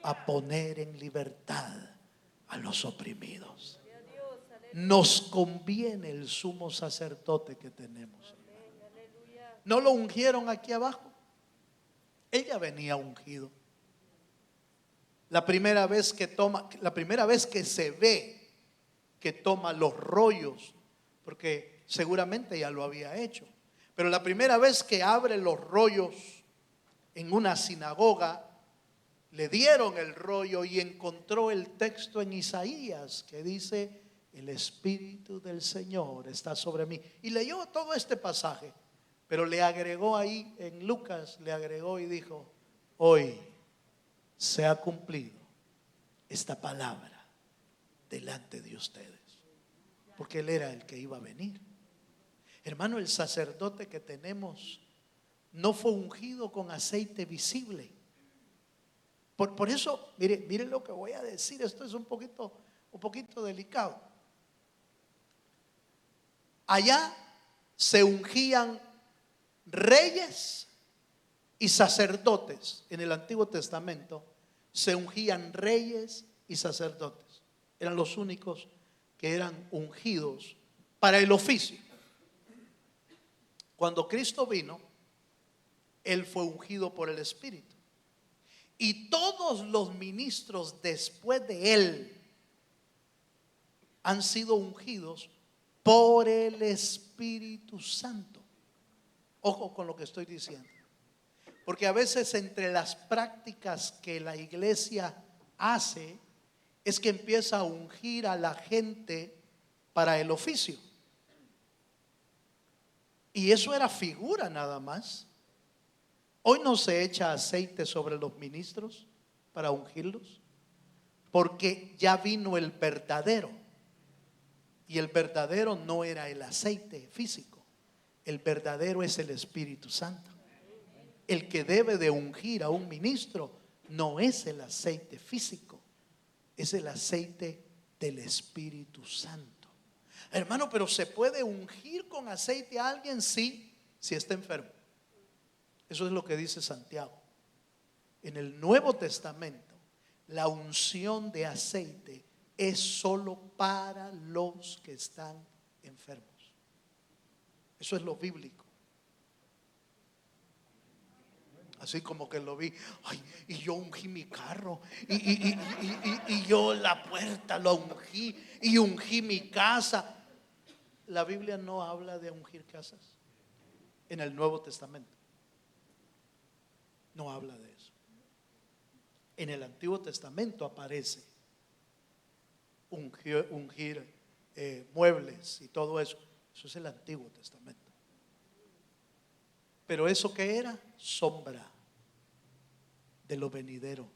a poner en libertad a los oprimidos. Nos conviene el sumo sacerdote que tenemos. ¿No lo ungieron aquí abajo? Ella venía ungido. La primera vez que se ve que toma los rollos, porque seguramente ya lo había hecho, pero la primera vez que abre los rollos en una sinagoga, le dieron el rollo y encontró el texto en Isaías que dice: el Espíritu del Señor está sobre mí. Y leyó todo este pasaje, pero le agregó ahí en Lucas, le agregó y dijo: hoy se ha cumplido esta palabra delante de ustedes, porque Él era el que iba a venir. Hermano, el sacerdote que tenemos no fue ungido con aceite visible. Por eso, mire lo que voy a decir. Esto es un poquito delicado. Allá se ungían reyes y sacerdotes. En el Antiguo Testamento se ungían reyes y sacerdotes. Eran los únicos que eran ungidos para el oficio. Cuando Cristo vino, Él fue ungido por el Espíritu. Y todos los ministros después de Él han sido ungidos por el Espíritu Santo. Ojo con lo que estoy diciendo. Porque a veces entre las prácticas que la iglesia hace es que empieza a ungir a la gente para el oficio. Y eso era figura nada más. Hoy no se echa aceite sobre los ministros para ungirlos, porque ya vino el verdadero. Y el verdadero no era el aceite físico. El verdadero es el Espíritu Santo. El que debe de ungir a un ministro no es el aceite físico, es el aceite del Espíritu Santo. Hermano, pero ¿se puede ungir con aceite a alguien? Sí, si está enfermo. Eso es lo que dice Santiago. En el Nuevo Testamento, la unción de aceite es solo para los que están enfermos. Eso es lo bíblico. Así como que lo vi, ay, y yo ungí mi carro, y yo la puerta lo ungí, y ungí mi casa. La Biblia no habla de ungir casas en el Nuevo Testamento. No habla de eso. En el Antiguo Testamento aparece ungir muebles y todo eso. Eso es el Antiguo Testamento. Pero eso que era sombra de lo venidero.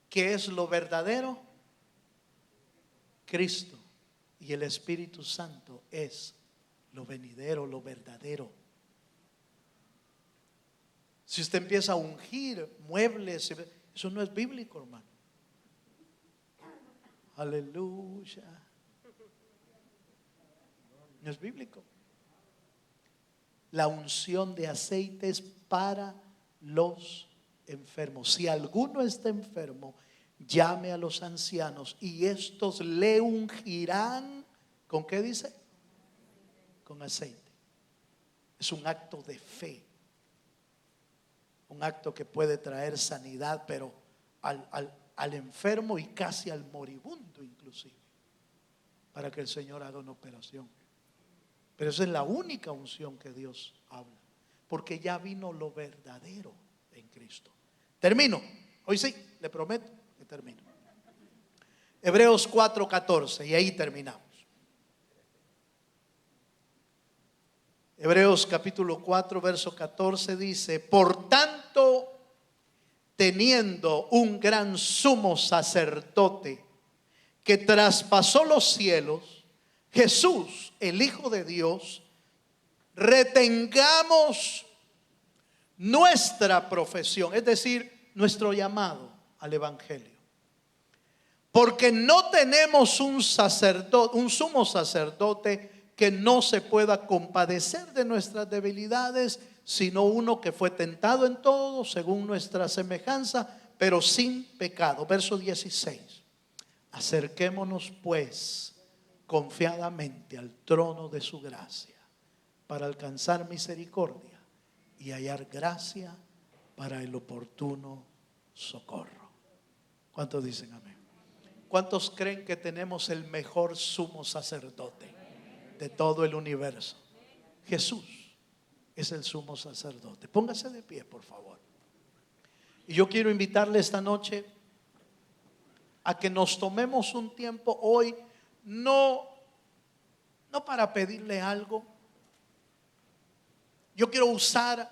¿Qué es lo verdadero? Cristo y el Espíritu Santo es lo venidero, lo verdadero. Si usted empieza a ungir muebles, eso no es bíblico, hermano. Aleluya. No es bíblico. La unción de aceite es para los enfermos. Si alguno está enfermo, llame a los ancianos y estos le ungirán. ¿Con qué dice? Con aceite. Es un acto de fe. Un acto que puede traer sanidad, pero al enfermo y casi al moribundo inclusive, para que el Señor haga una operación. Pero esa es la única unción que Dios habla, porque ya vino lo verdadero en Cristo. Termino, hoy sí, le prometo que termino. Hebreos 4:14, y ahí terminamos. Hebreos capítulo 4 verso 14 dice: por tanto, teniendo un gran sumo sacerdote que traspasó los cielos, Jesús, el Hijo de Dios, retengamos nuestra profesión, es decir, nuestro llamado al Evangelio. Porque no tenemos un sumo sacerdote que no se pueda compadecer de nuestras debilidades, sino uno que fue tentado en todo según nuestra semejanza, pero sin pecado. Verso 16. Acerquémonos pues confiadamente al trono de su gracia para alcanzar misericordia y hallar gracia para el oportuno socorro. ¿Cuántos dicen amén? ¿Cuántos creen que tenemos el mejor sumo sacerdote de todo el universo? Jesús es el sumo sacerdote. Póngase de pie, por favor. Y yo quiero invitarle esta noche a que nos tomemos un tiempo hoy, no para pedirle algo. Yo quiero usar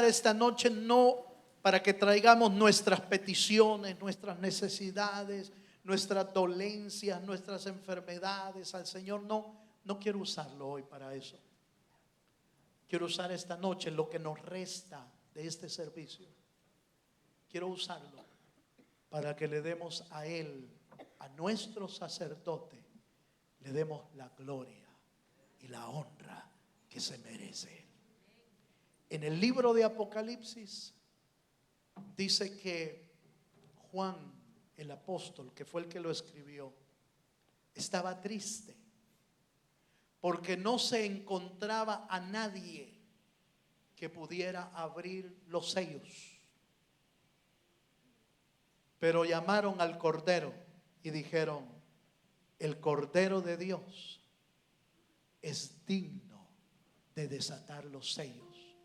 esta noche no para que traigamos nuestras peticiones, nuestras necesidades, nuestras dolencias, nuestras enfermedades al Señor. No quiero usarlo hoy para eso. Quiero usar esta noche lo que nos resta de este servicio. Quiero usarlo para que le demos a Él, a nuestro sacerdote, le demos la gloria y la honra que se merece. En el libro de Apocalipsis dice que Juan, el apóstol, que fue el que lo escribió, estaba triste porque no se encontraba a nadie que pudiera abrir los sellos. Pero llamaron al Cordero y dijeron: el Cordero de Dios es digno de desatar los sellos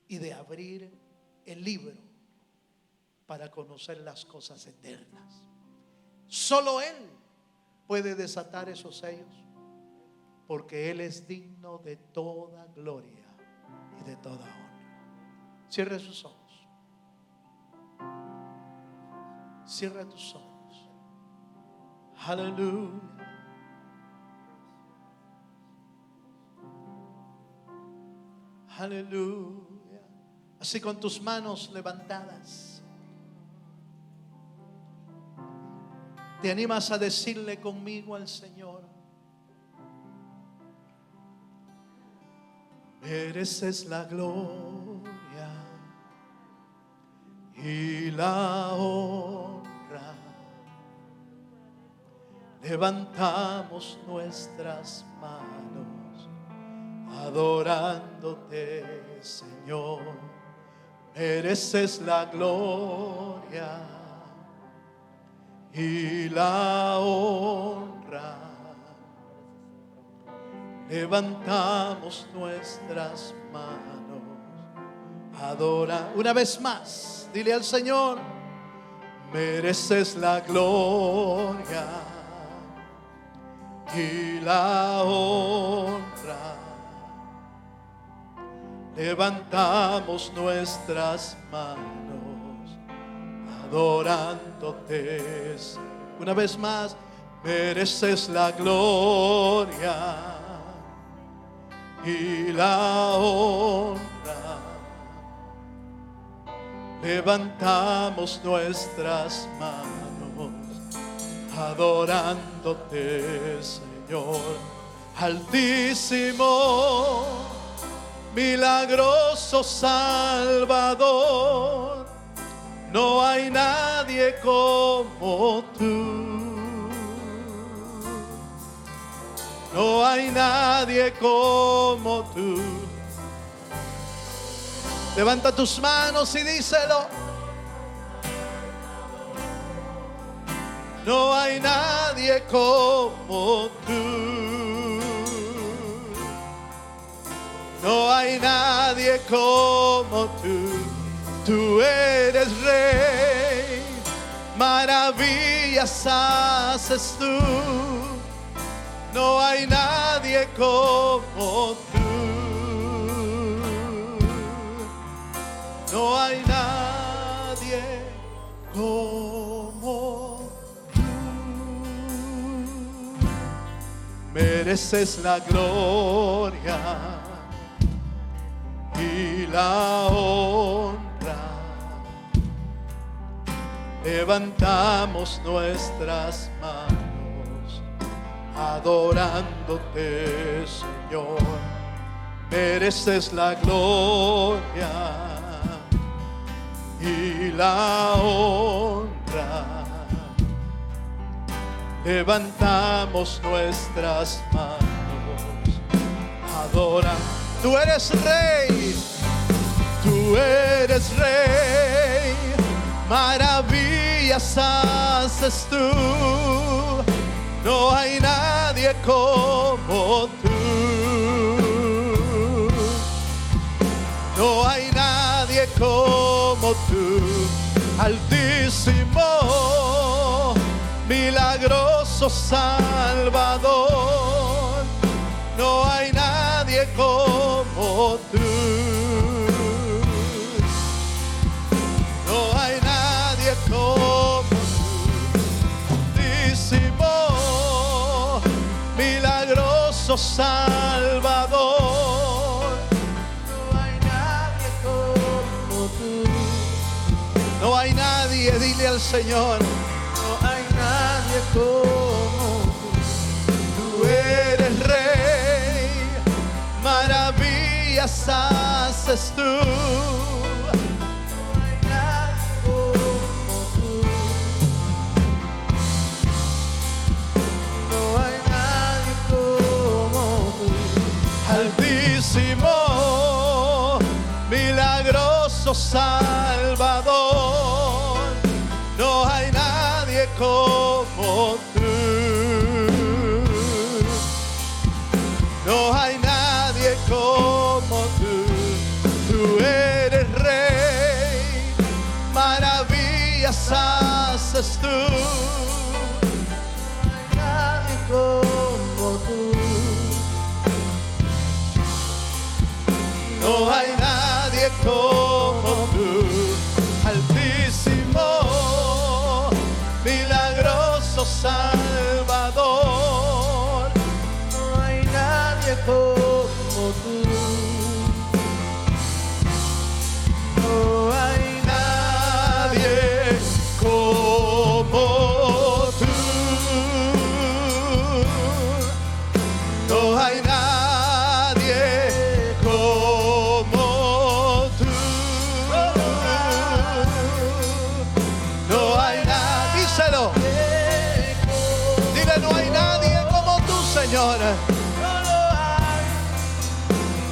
y de abrir el libro para conocer las cosas eternas. Solo Él puede desatar esos sellos, porque Él es digno de toda gloria y de toda honra. Cierre sus ojos. Cierra tus ojos. Aleluya. Aleluya. Así con tus manos levantadas, ¿te animas a decirle conmigo al Señor? Mereces la gloria y la honra. Levantamos nuestras manos adorándote, Señor. Mereces la gloria y la honra. Levantamos nuestras manos adora. Una vez más, dile al Señor: mereces la gloria y la honra. Levantamos nuestras manos adorándote. Una vez más, mereces la gloria y la honra. Levantamos nuestras manos adorándote, Señor. Altísimo, milagroso Salvador, no hay nadie como tú. No hay nadie como tú. Levanta tus manos y díselo. No hay nadie como tú. No hay nadie como tú. Tú eres Rey, maravillas haces tú. No hay nadie como tú. No hay nadie como tú. Mereces la gloria y la honra. Levantamos nuestras manos adorándote, Señor. Mereces la gloria y la honra. Levantamos nuestras manos adorando. Tú eres Rey, tú eres Rey, maravillas haces tú. No hay nadie como tú. No hay nadie como tú. Altísimo, milagroso Salvador, no hay nadie como tú. No hay nadie como tú. Salvador. No hay nadie como tú. No hay nadie, dile al Señor. No hay nadie como Tú eres Rey, maravillas haces tú. No hay nadie como tú. No hay nadie como tú. Altísimo, milagroso Salvador, no hay nadie como tú. No hay nadie como tú. Tú eres Rey, maravillas haces tú. No hay nadie como tú. No hay nadie como tú, altísimo, milagroso Salvador. No hay nadie como tú. No hay Nadie como tú. No hay nadie como tú. No hay nadie, díselo. Dile, no hay nadie como tú, Señor.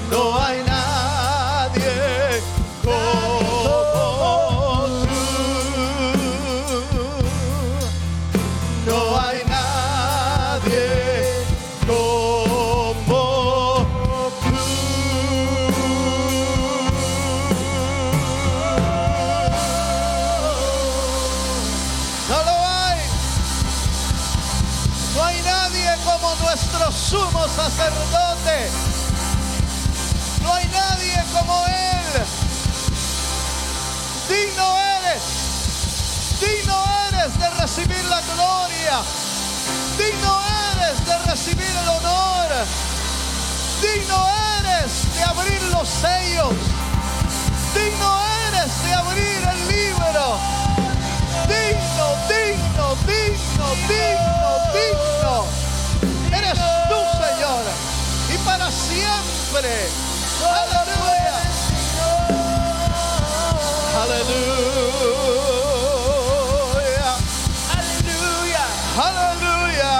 No hay nadie como tú. No hay nadie como tú. No lo hay. No hay nadie como nuestro sumo sacerdote. No hay nadie como Él. Digno eres de recibir la gloria. Digno eres de recibir el honor. Digno eres de abrir los sellos. Digno eres de abrir el libro. Digno, digno, digno, digno, digno. Eres tú, Señor. Y para siempre. Aleluya. Aleluya. Aleluya. Aleluya.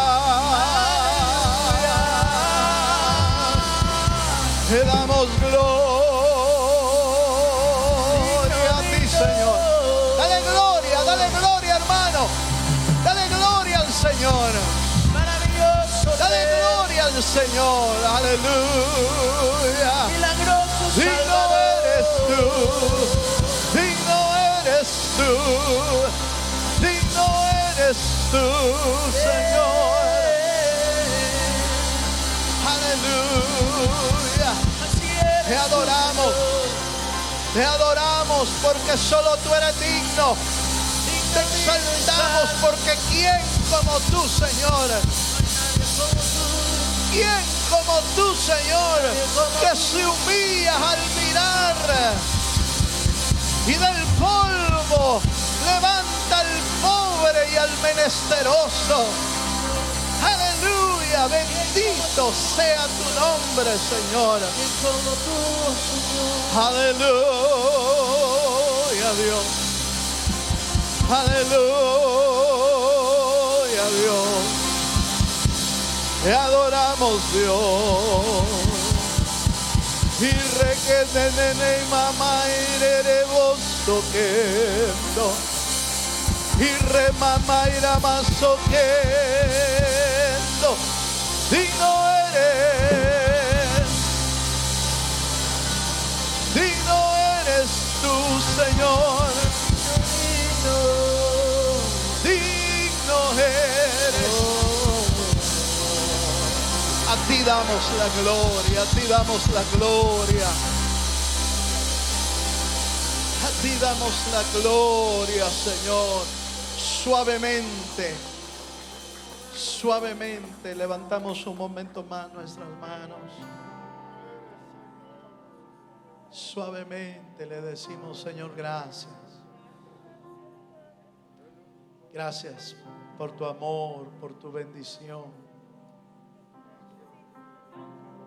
Te damos gloria a ti, Señor. Dale gloria, hermano. Dale gloria al Señor. Maravilloso. Dale gloria al Señor. Aleluya. Milagroso Digno eres tú. Digno eres tú. Digno eres tú, Señor. Aleluya. Te adoramos. Te adoramos porque solo tú eres digno. Te exaltamos porque ¿quién como tú, Señor? ¿Quién como tú, Señor? Que se humilla al mirar y del polvo levanta al pobre y al menesteroso. Aleluya, bendito sea tu nombre, Señor. Aleluya, Dios. Aleluya, Dios. Te adoramos, Dios. Y requete nene mamá iré vos toquendo. Y re mamá irá más toquendo. Digno eres tú, Señor. Digno eres. A ti damos la gloria, a ti damos la gloria. A ti damos la gloria, Señor. Suavemente, Suavemente levantamos un momento más nuestras manos. Suavemente le decimos: Señor, gracias. Gracias por tu amor, por tu bendición.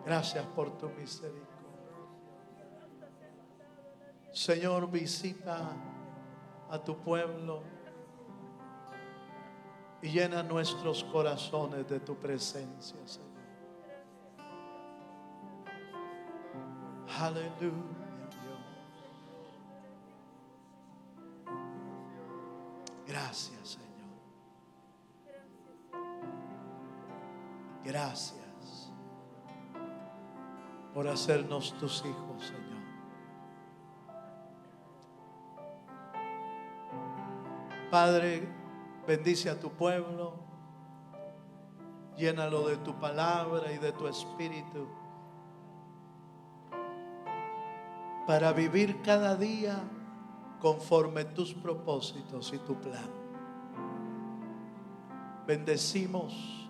Gracias por tu misericordia. Señor, visita a tu pueblo y llena nuestros corazones de tu presencia, Señor. Aleluya, Dios. Gracias, Señor. Gracias por hacernos tus hijos, Señor. Padre, bendice a tu pueblo, llénalo de tu palabra y de tu espíritu, para vivir cada día conforme tus propósitos y tu plan. Bendecimos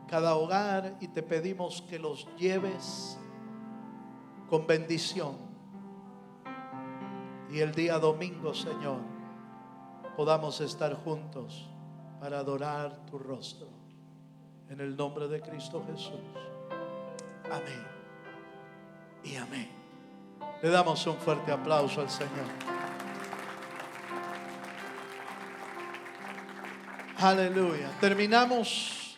cada hogar y te pedimos que los lleves con bendición. Y el día domingo, Señor, podamos estar juntos para adorar tu rostro. En el nombre de Cristo Jesús. Amén y amén. Le damos un fuerte aplauso al Señor. Aleluya. Terminamos